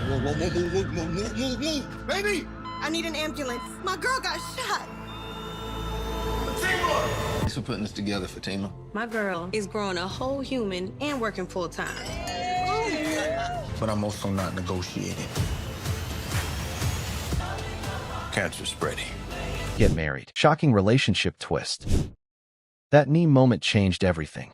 Whoa, whoa, whoa, move, move, move, move, move, move. Baby! I need an ambulance. My girl got shot. Fatima! Thanks for putting this together, Fatima. My girl is growing a whole human and working full time. But I'm also not negotiating. Cancer spreading. Get married. Shocking relationship twist. That knee moment changed everything.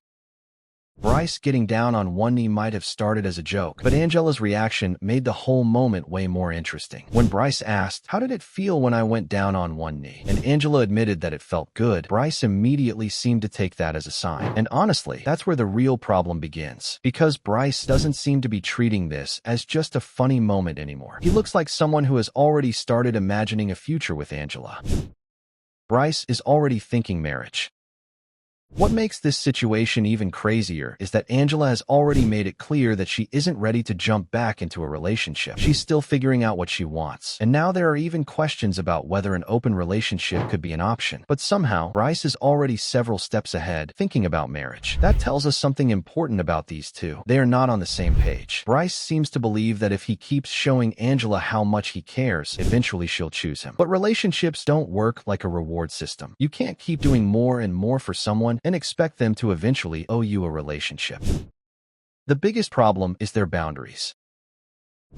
Bryce getting down on one knee might have started as a joke, but Angela's reaction made the whole moment way more interesting. When Bryce asked, "How did it feel when I went down on one knee?" and Angela admitted that it felt good, Bryce immediately seemed to take that as a sign. And honestly, that's where the real problem begins, because Bryce doesn't seem to be treating this as just a funny moment anymore. He looks like someone who has already started imagining a future with Angela. Bryce is already thinking marriage. What makes this situation even crazier is that Angela has already made it clear that she isn't ready to jump back into a relationship. She's still figuring out what she wants. And now there are even questions about whether an open relationship could be an option. But somehow, Bryce is already several steps ahead, thinking about marriage. That tells us something important about these two. They are not on the same page. Bryce seems to believe that if he keeps showing Angela how much he cares, eventually she'll choose him. But relationships don't work like a reward system. You can't keep doing more and more for someone and expect them to eventually owe you a relationship. The biggest problem is their boundaries.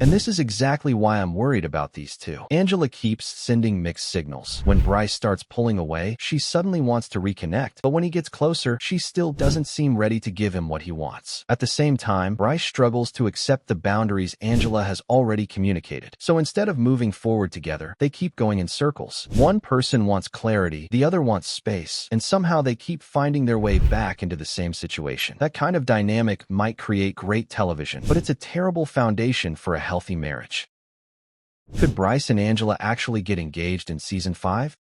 And this is exactly why I'm worried about these two. Angela keeps sending mixed signals. When Bryce starts pulling away, she suddenly wants to reconnect, but when he gets closer, she still doesn't seem ready to give him what he wants. At the same time, Bryce struggles to accept the boundaries Angela has already communicated. So instead of moving forward together, they keep going in circles. One person wants clarity, the other wants space, and somehow they keep finding their way back into the same situation. That kind of dynamic might create great television, but it's a terrible foundation for a healthy marriage. Could Bryce and Angela actually get engaged in season 5?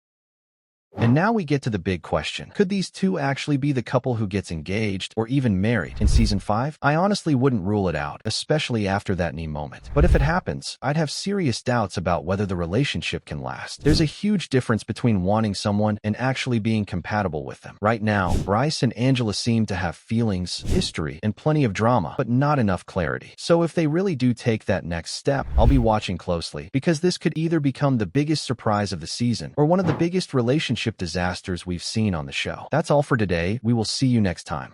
And now we get to the big question. Could these two actually be the couple who gets engaged or even married in season 5? I honestly wouldn't rule it out, especially after that knee moment. But if it happens, I'd have serious doubts about whether the relationship can last. There's a huge difference between wanting someone and actually being compatible with them. Right now, Bryce and Angela seem to have feelings, history, and plenty of drama, but not enough clarity. So if they really do take that next step, I'll be watching closely, because this could either become the biggest surprise of the season or one of the biggest relationship disasters we've seen on the show. That's all for today. We will see you next time.